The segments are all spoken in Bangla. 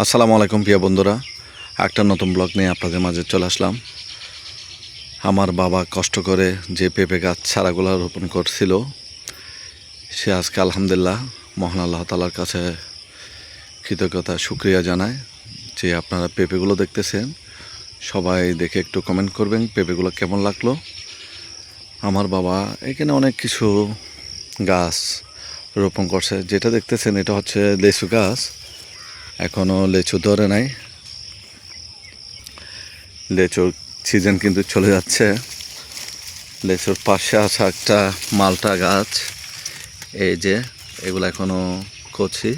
আসসালামু আলাইকুম প্রিয় বন্ধুরা, একটা নতুন ব্লগ নিয়ে আপনাদের মাঝে চলে আসলাম। আমার বাবা কষ্ট করে যে পেঁপে গাছ চারাগুলো রোপণ করছিল, সে আজকে আলহামদুলিল্লাহ মহান আল্লাহ তাআলার কাছে কৃতজ্ঞতা শুকরিয়া জানায় যে আপনারা পেঁপেগুলো দেখতেছেন। সবাই দেখে একটু কমেন্ট করবেন পেঁপেগুলো কেমন লাগলো। আমার বাবা এখানে অনেক কিছু গাছ রোপণ করছে, যেটা দেখতেছেন এটা হচ্ছে লিচু গাছ। এখনও লিচু ধরে নাই, লিচুর সিজন কিন্তু চলে যাচ্ছে। লিচুর পাশে আছে একটা মালটা গাছ, এই যে এগুলো এখনও কচি।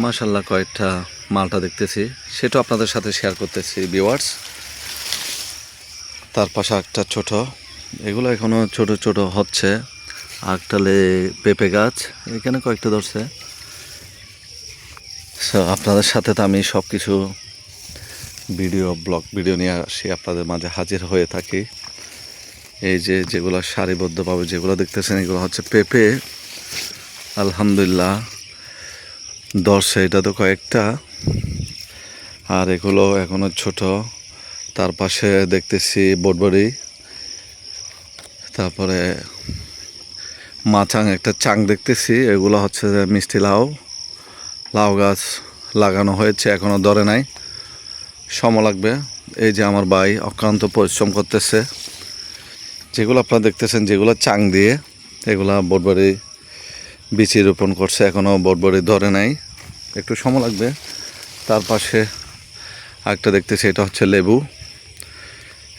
মাশাল্লাহ কয়েকটা মালটা দেখতেছি, সেটা আপনাদের সাথে শেয়ার করতেছি ভিউয়ার্স। তার পাশে একটা ছোট, এগুলো এখনও ছোট ছোট হচ্ছে। একটা পেঁপে গাছ এখানে কয়েকটা ধরছে। সো আপনাদের সাথে তো আমি সব কিছু ব্লগ ভিডিও নিয়ে আসি, আপনাদের মাঝে হাজির হয়ে থাকি। এই যে যেগুলো সারিবদ্ধভাবে যেগুলো দেখতেছেন, এগুলো হচ্ছে পেঁপে। আলহামদুলিল্লাহ ধরছে, এটা তো কয়েকটা, আর এগুলো এখনো ছোট। তার পাশে দেখতেছি বটবড়ি, তারপরে মাচাং একটা চাং দেখতেছি। এগুলো হচ্ছে মিষ্টি লাউ। লাউ গাছ লাগানো হয়েছে, এখনো ধরে নাই, সময় লাগবে। এই যে আমার ভাই অক্লান্ত পরিশ্রম করতেছে। যেগুলো আপনারা দেখতেছেন যেগুলো চাং দিয়ে, এগুলা বটবড়ি বিচি রোপণ করছে, এখনও বটবড়ি ধরে নাই, একটু সময় লাগবে। তার পাশে আরেকটা দেখতেছি, এটা হচ্ছে লেবু।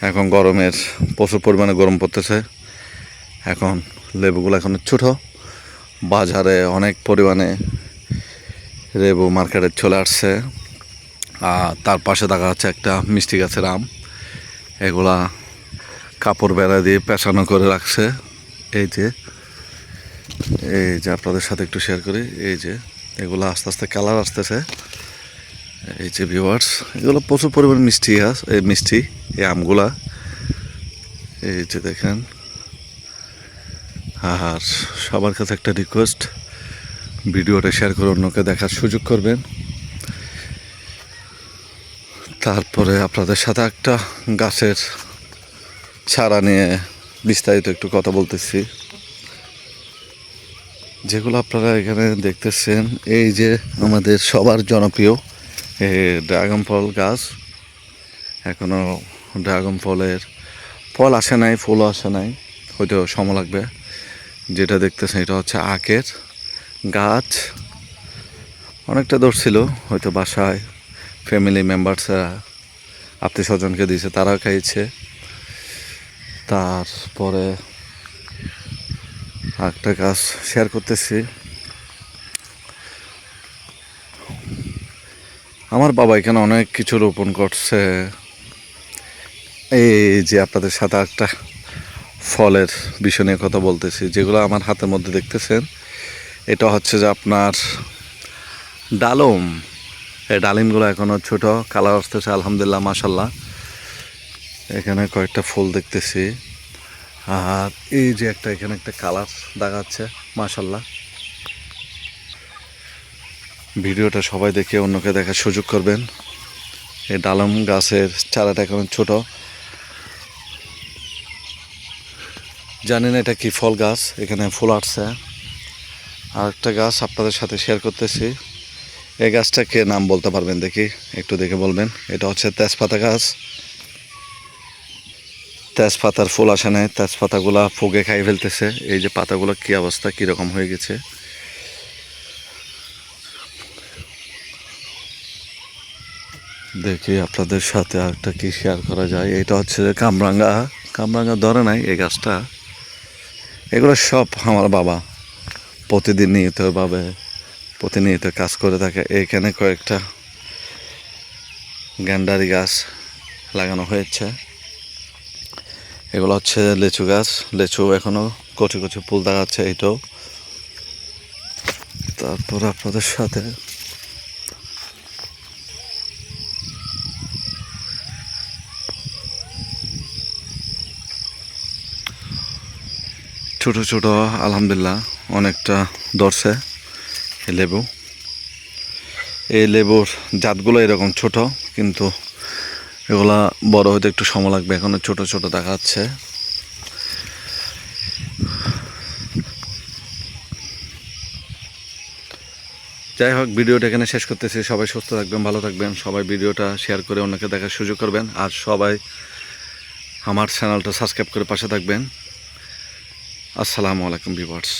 এখন গরমের প্রচুর পরিমাণে গরম পড়তেছে, এখন লেবুগুলো এখন ছোট। বাজারে অনেক পরিমাণে লেবু মার্কেটে চলে আসছে। আর তার পাশে দেখা যাচ্ছে একটা মিষ্টি গাছের আম, এগুলা কাপড় বেড়া দিয়ে পেঁচানো করে রাখছে। এই যে আপনাদের সাথে একটু শেয়ার করি, এই যে এগুলো আস্তে আস্তে কালার আসতেছে। এই যে ভিউয়ার্স, এগুলো প্রচুর পরিমাণ মিষ্টি গাছ, এই মিষ্টি এই আমগুলা। এই যে দেখেন। আর সবার কাছে একটা রিকোয়েস্ট, ভিডিওটা শেয়ার করে অন্যকে দেখার সুযোগ করবেন। তারপরে আপনাদের সাথে একটা গাছের চারা নিয়ে বিস্তারিত একটু কথা বলতেছি। যেগুলো আপনারা এখানে দেখতেছেন, এই যে আমাদের সবার জনপ্রিয় ড্রাগন ফল গাছ। এখনও ড্রাগন ফলের ফল আসে নাই, ফুলও আসে নাই, হয়তো সময় লাগবে। যেটা দেখতেছেন এটা হচ্ছে আখের গাছ, অনেকটা ধরছিল, হয়তো বাসায় ফ্যামিলি মেম্বার্সরা আত্মীয় স্বজনকে দিয়েছে, তারাও খাইছে। তারপরে একটা গাছ শেয়ার করতেছি। আমার বাবা এখানে অনেক কিছু রোপণ করছে। এই যে আপনাদের সাথে একটা ফলের বিষয় নিয়ে কথা বলতেছি, যেগুলো আমার হাতের মধ্যে দেখতেছেন, এটা হচ্ছে যে আপনার ডালম। এই ডালিমগুলো এখনও ছোট, কালার আসতেছে আলহামদুলিল্লাহ মাশাল্লাহ। এখানে কয়েকটা ফুল দেখতেছি, আর এই যে এখানে একটা কালার দেখাচ্ছে মাশাল্লাহ। ভিডিওটা সবাই দেখে অন্যকে দেখার সুযোগ করবেন। এই ডালম গাছের চারাটা এখন ছোট, জানি না এটা কি ফল গাছ, এখানে ফুল আসছে। আর একটা গাছ আপনাদের সাথে শেয়ার করতেছি, এই গাছটাকে নাম বলতে পারবেন দেখি, একটু দেখে বলবেন। এটা হচ্ছে তেজপাতা গাছ। তেজপাতার ফুল আসে নাই, তেজপাতাগুলা ফুগে খাই ফেলতেছে। এই যে পাতাগুলো কি অবস্থা, কীরকম হয়ে গেছে। দেখি আপনাদের সাথে আরেকটা কি শেয়ার করা যায়। এটা হচ্ছে কামরাঙ্গা। কামরাঙ্গা ধরে নাই এই গাছটা। এগুলো সব আমার বাবা প্রতিনিয়ত কাজ করে থাকে। এইখানে কয়েকটা গ্যান্ডারি গাছ লাগানো হয়েছে। এগুলো হচ্ছে লিচু গাছ, লিচু এখনো কচি কচি ফুল দেখাচ্ছে এইটাও। তারপর আপনাদের সাথে ছোট ছোট আলহামদুলিল্লাহ অনেকটা ধরছে লেবু। এই লেবুর জাতগুলো এরকম ছোট, কিন্তু এগুলা বড় হতে একটু সময় লাগবে, এখনো ছোট ছোট দেখা যাচ্ছে। যাই হোক, ভিডিওটা এখানে শেষ করতেছি। সবাই সুস্থ থাকবেন, ভালো থাকবেন, সবাই ভিডিওটা শেয়ার করে অন্যকে দেখার সুযোগ করবেন, আর সবাই আমার চ্যানেলটা সাবস্ক্রাইব করে পাশে থাকবেন। আসসালামু আলাইকুম ভিউয়ার্স।